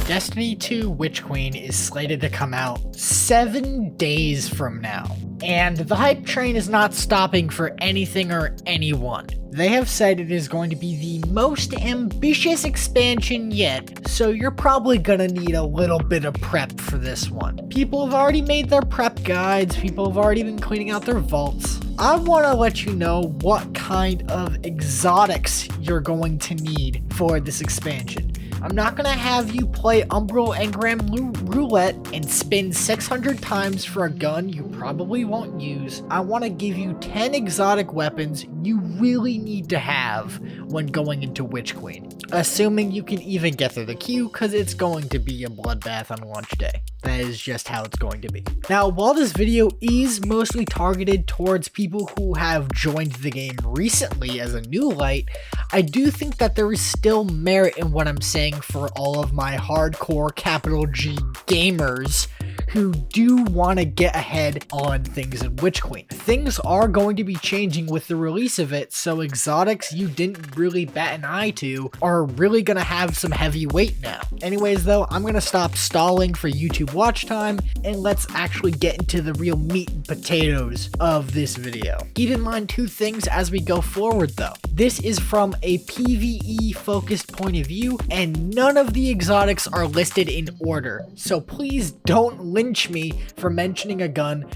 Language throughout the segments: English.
Destiny 2 Witch Queen is slated to come out 7 days from now, and the hype train is not stopping for anything or anyone. They have said it is going to be the most ambitious expansion yet, so you're probably gonna need a little bit of prep for this one. People have already made their prep guides, people have already been cleaning out their vaults. I want to let you know what kind of exotics you're going to need for this expansion. I'm not going to have you play Umbral Engram Roulette and spin 600 times for a gun you probably won't use. I want to give you 10 exotic weapons you really need to have when going into Witch Queen. Assuming you can even get through the queue, because it's going to be a bloodbath on launch day. That is just how it's going to be. Now, while this video is mostly targeted towards people who have joined the game recently as a new light, I do think that there is still merit in what I'm saying for all of my hardcore capital G gamers who do want to get ahead on things in Witch Queen. Things are going to be changing with the release of it, so exotics you didn't really bat an eye to are really going to have some heavy weight now. Anyways though, I'm going to stop stalling for YouTube watch time and let's actually get into the real meat and potatoes of this video. Keep in mind two things as we go forward though. This is from a PvE focused point of view and none of the exotics are listed in order, so please don't lynch me for mentioning a gun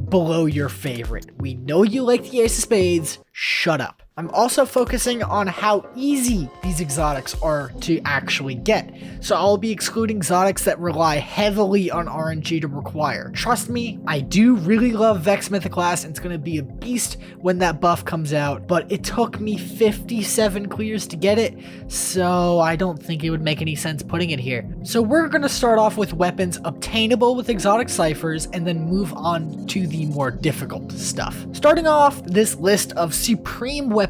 below your favorite. We know you like the Ace of Spades, shut up. I'm also focusing on how easy these exotics are to actually get, so I'll be excluding exotics that rely heavily on RNG to require. Trust me, I do really love Vex Mythoclast, and it's going to be a beast when that buff comes out, but it took me 57 clears to get it, so I don't think it would make any sense putting it here. So we're going to start off with weapons obtainable with exotic ciphers, and then move on to the more difficult stuff. Starting off this list of supreme weaponry,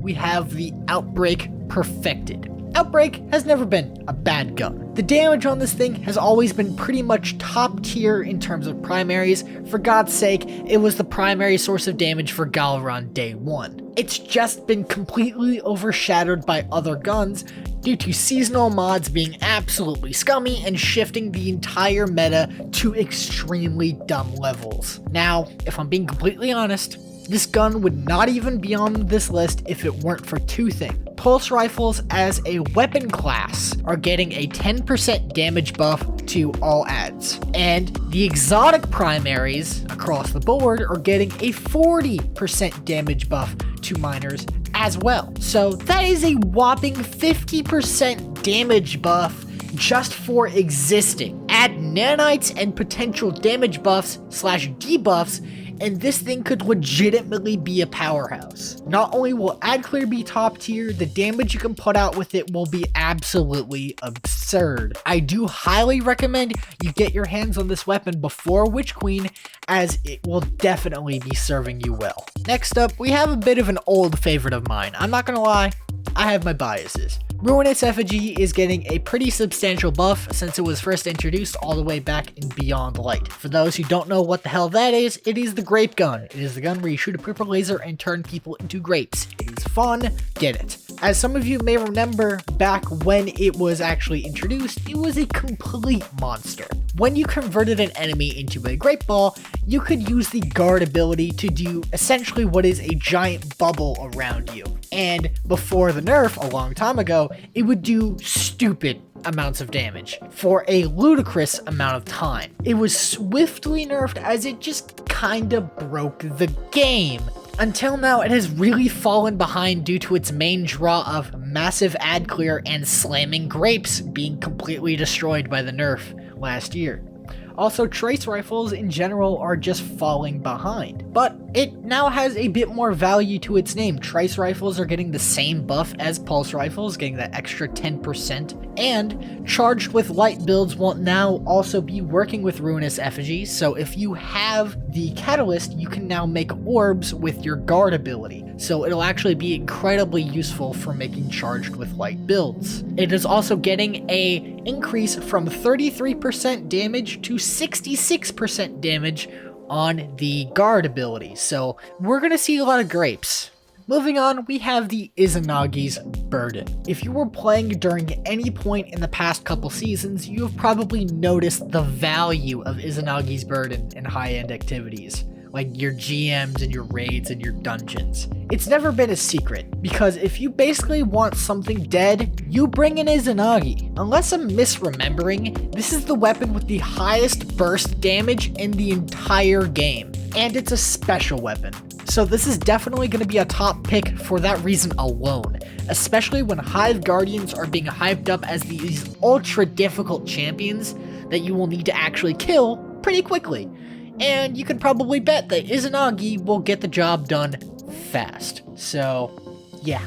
we have the Outbreak Perfected. Outbreak has never been a bad gun. The damage on this thing has always been pretty much top tier in terms of primaries. For God's sake, it was the primary source of damage for Galron day one. It's just been completely overshadowed by other guns due to seasonal mods being absolutely scummy and shifting the entire meta to extremely dumb levels. Now, if I'm being completely honest, this gun would not even be on this list if it weren't for two things. Pulse rifles as a weapon class are getting a 10% damage buff to all adds, and the exotic primaries across the board are getting a 40% damage buff to miners as well. So that is a whopping 50% damage buff just for existing. Add nanites and potential damage buffs / debuffs, and this thing could legitimately be a powerhouse. Not only will ad clear be top tier, the damage you can put out with it will be absolutely absurd. I do highly recommend you get your hands on this weapon before Witch Queen, as it will definitely be serving you well. Next up, we have a bit of an old favorite of mine. I'm not gonna lie, I have my biases. Ruinous Effigy is getting a pretty substantial buff since it was first introduced all the way back in Beyond Light. For those who don't know what the hell that is, it is the Grape Gun. It is the gun where you shoot a purple laser and turn people into grapes. It is fun, get it. As some of you may remember, back when it was actually introduced, it was a complete monster. When you converted an enemy into a grape ball, you could use the guard ability to do essentially what is a giant bubble around you. And before the nerf, a long time ago, it would do stupid amounts of damage for a ludicrous amount of time. It was swiftly nerfed as it just kinda broke the game. Until now, it has really fallen behind due to its main draw of massive ad clear and slamming grapes being completely destroyed by the nerf last year. Also, trace rifles in general are just falling behind, but it now has a bit more value to its name. Trace rifles are getting the same buff as pulse rifles, getting that extra 10%, and charged with light builds will now also be working with Ruinous Effigy, so if you have the catalyst, you can now make orbs with your guard ability, so it'll actually be incredibly useful for making charged with light builds. It is also getting a increase from 33% damage to 66% damage on the guard ability, so we're gonna see a lot of grapes. Moving on, we have the Izanagi's Burden. If you were playing during any point in the past couple seasons, you have probably noticed the value of Izanagi's Burden in high-end activities, like your GMs and your raids and your dungeons. It's never been a secret, because if you basically want something dead, you bring in Izanagi. Unless I'm misremembering, this is the weapon with the highest burst damage in the entire game, and it's a special weapon. So this is definitely going to be a top pick for that reason alone, especially when Hive Guardians are being hyped up as these ultra difficult champions that you will need to actually kill pretty quickly. And you can probably bet that Izanagi will get the job done fast. So, yeah,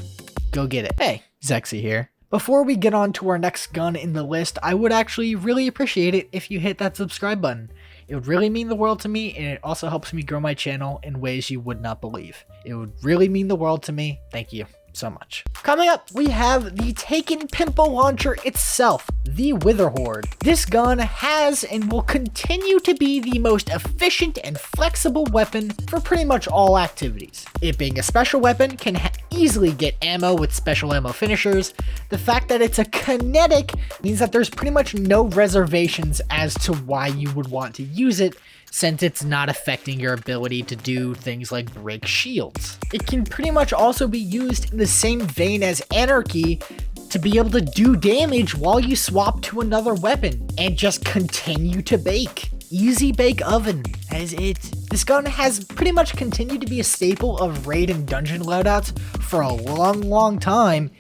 go get it. Hey, Zexy here. Before we get on to our next gun in the list, I would actually really appreciate it if you hit that subscribe button. It would really mean the world to me, and it also helps me grow my channel in ways you would not believe. It would really mean the world to me. Thank you so much. Coming up, we have the Taken Pimple Launcher itself, the Wither Horde. This gun has and will continue to be the most efficient and flexible weapon for pretty much all activities. It being a special weapon can easily get ammo with special ammo finishers. The fact that it's a kinetic means that there's pretty much no reservations as to why you would want to use it, since it's not affecting your ability to do things like break shields. It can pretty much also be used in the same vein as Anarchy to be able to do damage while you swap to another weapon and just continue to bake. Easy bake oven as it. This gun has pretty much continued to be a staple of raid and dungeon loadouts for a long time,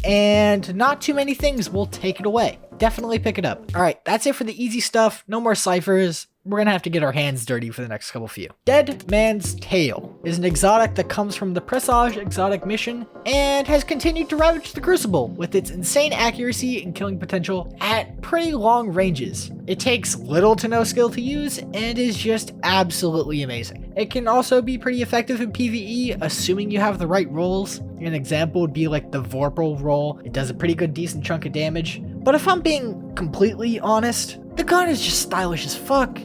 and not too many things will take it away. Definitely pick it up. Alright, that's it for the easy stuff. No more ciphers. We're gonna have to get our hands dirty for the next couple few. Dead Man's Tale is an exotic that comes from the Presage exotic mission and has continued to ravage the Crucible with its insane accuracy and killing potential at pretty long ranges. It takes little to no skill to use and is just absolutely amazing. It can also be pretty effective in PvE, assuming you have the right rolls. An example would be like the Vorpal roll. It does a pretty good decent chunk of damage. But if I'm being completely honest, the gun is just stylish as fuck.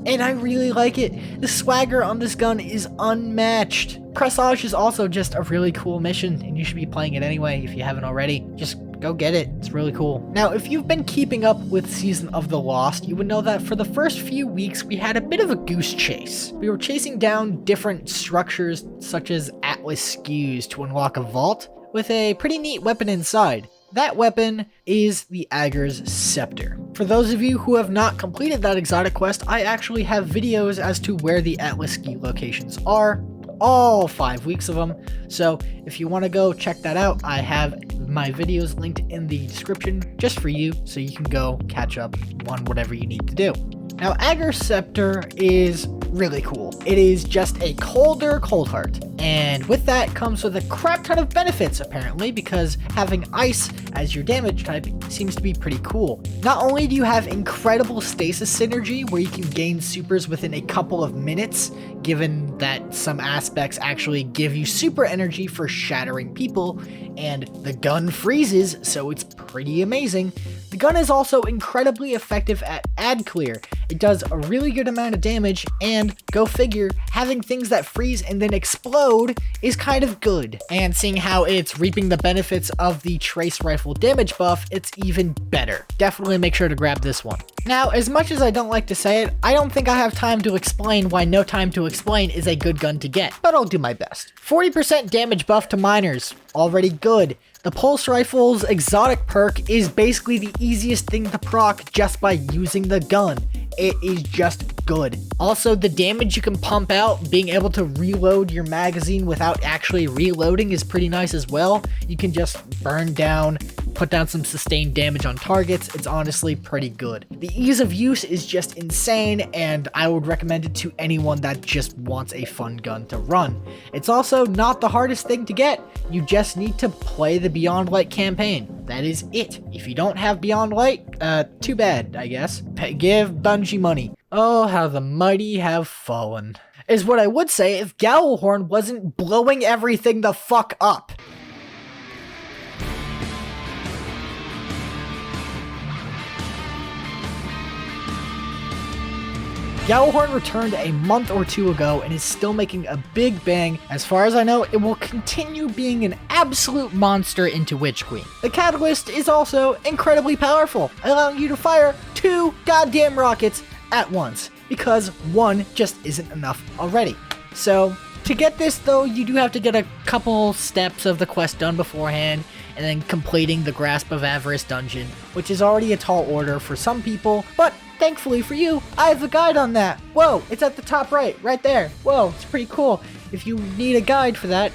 And I really like it. The swagger on this gun is unmatched. Presage is also just a really cool mission, and you should be playing it anyway if you haven't already. Just go get it. It's really cool. Now, if you've been keeping up with Season of the Lost, you would know that for the first few weeks, we had a bit of a goose chase. We were chasing down different structures, such as Atlas Skews, to unlock a vault with a pretty neat weapon inside. That weapon is the Ager's Sceptre. For those of you who have not completed that exotic quest, I actually have videos as to where the Atlas Ski locations are, all 5 weeks of them. So if you want to go check that out, I have my videos linked in the description just for you, so you can go catch up on whatever you need to do. Now, Ager's Sceptre is really cool. It is just a colder Coldheart, and with that comes with a crap ton of benefits apparently, because having ice as your damage type seems to be pretty cool. Not only do you have incredible stasis synergy where you can gain supers within a couple of minutes, given that some aspects actually give you super energy for shattering people, and the gun freezes, so it's pretty amazing. The gun is also incredibly effective at ad clear. It does a really good amount of damage, and go figure, having things that freeze and then explode is kind of good. And seeing how it's reaping the benefits of the trace rifle damage buff, it's even better. Definitely make sure to grab this one. Now, as much as I don't like to say it, I don't think I have time to explain why No Time to Explain is a good gun to get, but I'll do my best. 40% damage buff to miners, already good. The Pulse Rifle's exotic perk is basically the easiest thing to proc just by using the gun. It is just good. Also, the damage you can pump out, being able to reload your magazine without actually reloading is pretty nice as well. You can just burn down, put down some sustained damage on targets. It's honestly pretty good. The ease of use is just insane, and I would recommend it to anyone that just wants a fun gun to run. It's also not the hardest thing to get. You just need to play the Beyond Light campaign. That is it. If you don't have Beyond Light, too bad, I guess. Give Bungie money. Oh, how the mighty have fallen. Is what I would say if Gowlhorn wasn't blowing everything the fuck up. Gjallarhorn returned a month or two ago and is still making a big bang. As far as I know, it will continue being an absolute monster into Witch Queen. The Catalyst is also incredibly powerful, allowing you to fire 2 goddamn rockets at once, because 1 just isn't enough already. So, to get this though, you do have to get a couple steps of the quest done beforehand, and then completing the Grasp of Avarice dungeon, which is already a tall order for some people, but thankfully for you, I have a guide on that. Whoa, it's at the top right there. Whoa, it's pretty cool. If you need a guide for that,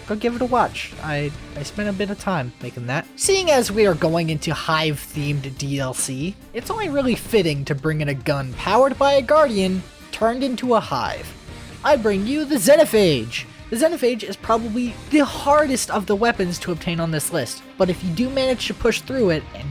go give it a watch. I spent a bit of time making that. Seeing as we are going into Hive-themed DLC, it's only really fitting to bring in a gun powered by a Guardian turned into a Hive. I bring you the Xenophage. The Xenophage is probably the hardest of the weapons to obtain on this list, but if you do manage to push through it, and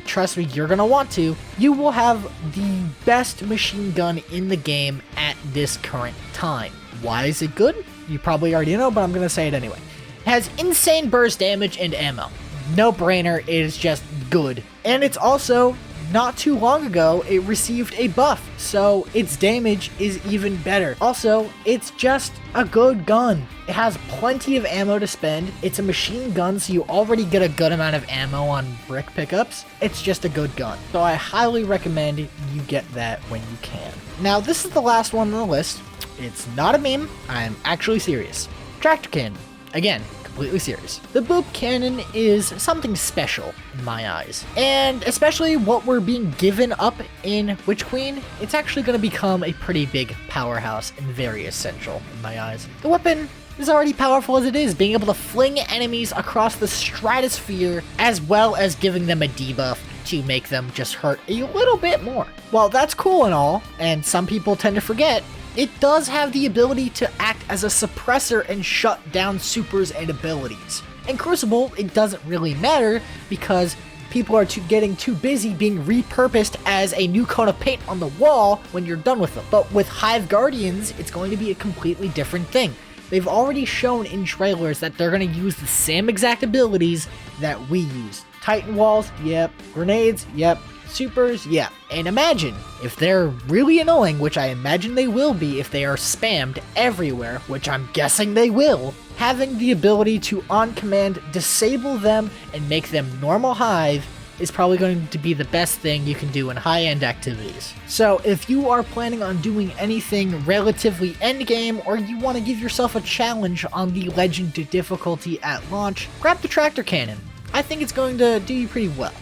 trust me, you're gonna want to, you will have the best machine gun in the game at this current time. Why is it good? You probably already know, but I'm gonna say it anyway. It has insane burst damage and ammo. No brainer, it is just good. And it's also, not too long ago, it received a buff, so its damage is even better. Also, it's just a good gun. It has plenty of ammo to spend. It's a machine gun, so you already get a good amount of ammo on brick pickups. It's just a good gun. So I highly recommend you get that when you can. Now, this is the last one on the list. It's not a meme. I'm actually serious. Tractor cannon. Again, completely serious. The boop cannon is something special in my eyes, and especially what we're being given up in Witch Queen, it's actually going to become a pretty big powerhouse and very essential in my eyes. The weapon is already powerful as it is, being able to fling enemies across the stratosphere, as well as giving them a debuff to make them just hurt a little bit more. While that's cool and all, and some people tend to forget, it does have the ability to act as a suppressor and shut down supers and abilities. In Crucible, it doesn't really matter because people are getting too busy being repurposed as a new coat of paint on the wall when you're done with them. But with Hive Guardians, it's going to be a completely different thing. They've already shown in trailers that they're going to use the same exact abilities that we use. Titan walls, yep. Grenades, yep. Supers, yeah. And imagine, if they're really annoying, which I imagine they will be if they are spammed everywhere, which I'm guessing they will, having the ability to on command disable them and make them normal Hive is probably going to be the best thing you can do in high-end activities. So if you are planning on doing anything relatively endgame, or you want to give yourself a challenge on the Legend difficulty at launch, grab the Tractor Cannon. I think it's going to do you pretty well.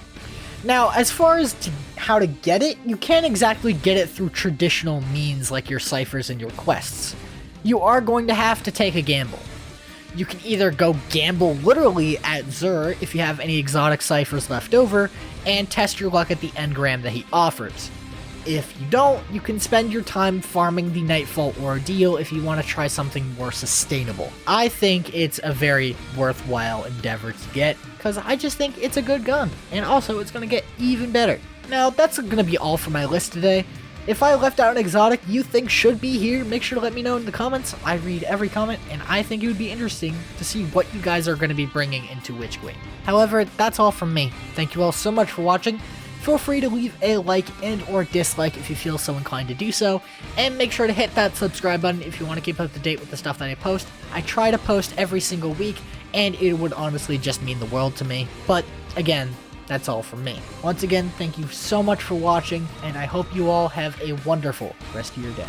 Now, as far as how to get it, you can't exactly get it through traditional means like your ciphers and your quests. You are going to have to take a gamble. You can either go gamble literally at Xur if you have any exotic ciphers left over, and test your luck at the engram that he offers. If you don't, you can spend your time farming the Nightfall Ordeal if you want to try something more sustainable. I think it's a very worthwhile endeavor to get, because I just think it's a good gun, and also it's going to get even better. Now, that's going to be all for my list today. If I left out an exotic you think should be here, make sure to let me know in the comments. I read every comment, and I think it would be interesting to see what you guys are going to be bringing into Witch Queen. However, that's all from me. Thank you all so much for watching. Feel free to leave a like and or dislike if you feel so inclined to do so, and make sure to hit that subscribe button if you want to keep up to date with the stuff that I post. I try to post every single week, and it would honestly just mean the world to me. But again, that's all from me. Once again, thank you so much for watching, and I hope you all have a wonderful rest of your day.